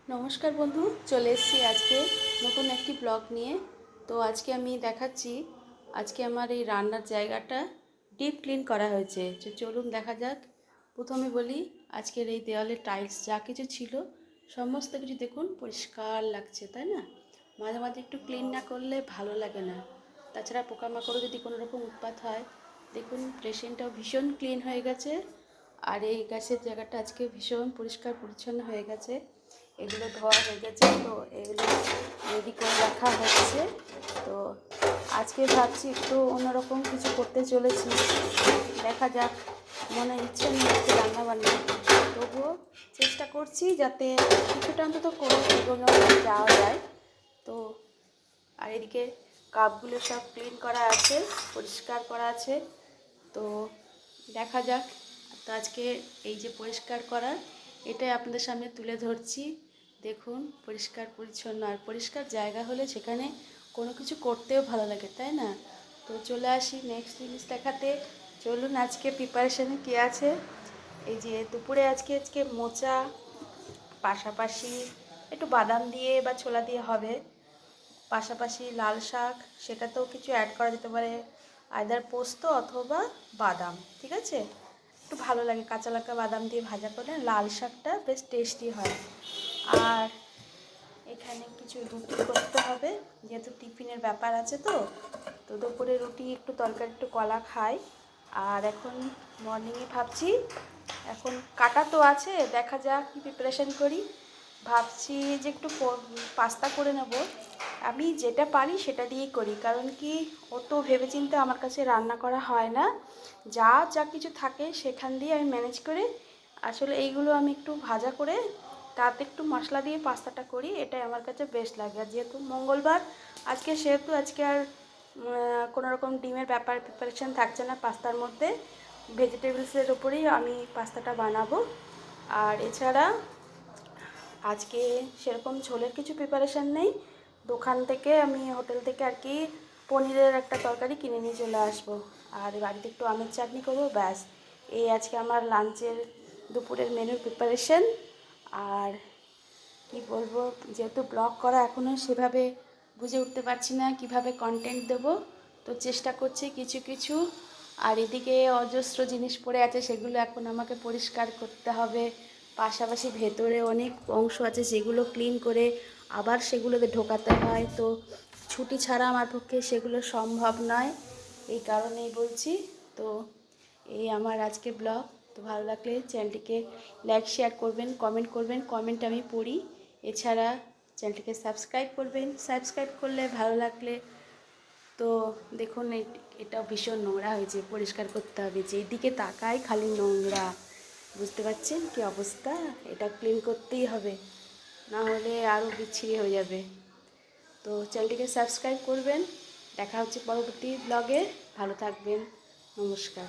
নমস্কার বন্ধু, চলে এসেছি আজকে নতুন একটি ব্লগ নিয়ে। তো আজকে আমি দেখাচ্ছি, আজকে আমার এই রান্নার জায়গাটা ডিপ ক্লিন করা হয়েছে। চলুন দেখা যাক। প্রথমে বলি, আজকের এই দেওয়ালে টাইলস যা কিছু ছিল সমস্ত কিছু দেখুন পরিষ্কার লাগছে, তাই না? মাঝে মাঝে একটু ক্লিন না করলে ভালো লাগে না। তাছাড়া পোকামাকড়ও যদি কোনো রকম উৎপাত হয়, দেখুন ড্রেসিংটাও ভীষণ ক্লিন হয়ে গেছে। আর এই গ্যাসের জায়গাটা আজকে ভীষণ পরিষ্কার পরিচ্ছন্ন হয়ে গেছে। এগুলো ধোয়া হয়ে গেছে, তো এগুলো রেডি করে রাখা হচ্ছে। তো আজকে ভাবছি একটু অন্যরকম কিছু করতে চলেছি, দেখা যাক। মনে ইচ্ছে নেই আজকে রান্নাবান্না, তবুও চেষ্টা করছি যাতে কিছুটা অন্তত করে এগোনো যাওয়া যায়। তো আর এদিকে কাপগুলো সব ক্লিন করা আছে, পরিষ্কার করা আছে। তো দেখা যাক। তো আজকে এই যে পরিষ্কার করা, এটাই আপনাদের সামনে তুলে ধরছি। দেখুন পরিষ্কার পরিচ্ছন্ন, আর পরিষ্কার জায়গা হলে সেখানে কোনো কিছু করতেও ভালো লাগে, তাই না? তো চলে আসি নেক্সট জিনিস দেখাতে। চলুন আজকে প্রিপারেশানে কী আছে। এই যে দুপুরে আজকে মোচা, পাশাপাশি একটু বাদাম দিয়ে বা ছোলা দিয়ে হবে, পাশাপাশি লাল শাক, সেটাতেও কিছু অ্যাড করা যেতে পারে, আইদার পোস্ত অথবা বাদাম। ঠিক আছে, একটু ভালো লাগে কাঁচা লঙ্কা বাদাম দিয়ে ভাজা করলে লাল শাকটা বেশ টেস্টি হয়। আর এখানে কিছু রুটি করতে হবে, যেহেতু টিফিনের ব্যাপার আছে। তো তো দুপুরে রুটি, একটু তরকারি, একটু কলা খাই। আর এখন মর্নিংয়ে ভাবছি, এখন কাটা তো আছে, দেখা যাক কী প্রিপারেশান করি। ভাবছি যে একটু পাস্তা করে নেব। আমি যেটা পারি সেটা দিয়েই করি, কারণ কি অত ভেবেচিন্তে আমার কাছে রান্না করা হয় না। যা যা কিছু থাকে সেখান দিয়ে আমি ম্যানেজ করে, আসলে এইগুলো আমি একটু ভাজা করে তাতে একটু মশলা দিয়ে পাস্তাটা করি, এটাই আমার কাছে বেস্ট লাগে। আর যেহেতু মঙ্গলবার আজকে, সেহেতু আজকে আর কোনো রকম ডিমের প্রিপারেশান থাকছে না পাস্তার মধ্যে। ভেজিটেবলসের ওপরেই আমি পাস্তাটা বানাবো। আর এছাড়া আজকে সেরকম ঝোলের কিছু প্রিপারেশান নেই। দোকান থেকে আমি, হোটেল থেকে আর কি, পনিরের একটা তরকারি কিনে নিয়ে চলে আসবো। আর বাড়িতে একটু আমের চাটনি করবো, ব্যাস। এই আজকে আমার লাঞ্চের, দুপুরের মেনুর প্রিপারেশান। আর কি বলবো, যেহেতু ব্লগ করা এখনও সেভাবে বুঝে উঠতে পারছি না কিভাবে কন্টেন্ট দেবো, তো চেষ্টা করছি কিছু কিছু। আর এদিকে অজস্র জিনিস পড়ে আছে, সেগুলো এখন আমাকে পরিষ্কার করতে হবে। পাশাপাশি ভেতরে অনেক অংশ আছে, সেগুলো ক্লিন করে আবার সেগুলোকে ঢোকাতে হয়। তো ছুটি ছাড়া আমার পক্ষে সেগুলো সম্ভব নয়, এই কারণেই বলছি। তো এই আমার আজকে ব্লগ। তো ভালো লাগলে চ্যানেলটিকে লাইক শেয়ার করবেন, কমেন্ট করবেন, কমেন্ট আমি পড়ি। এছাড়া চ্যানেলটিকে সাবস্ক্রাইব করবেন, সাবস্ক্রাইব করলে ভালো লাগলে। তো দেখুন এটা ভীষণ নোংরা হয়েছে, পরিষ্কার করতে হবে। যেদিকে তাকাই খালি নোংরা, বুঝতে পারছেন কি অবস্থা। এটা ক্লিন করতেই হবে, না হলে আরও বিচ্ছিরি হয়ে যাবে। তো চ্যানেলটিকে সাবস্ক্রাইব করবেন। দেখা হচ্ছে পরবর্তী ব্লগে। ভালো থাকবেন। নমস্কার।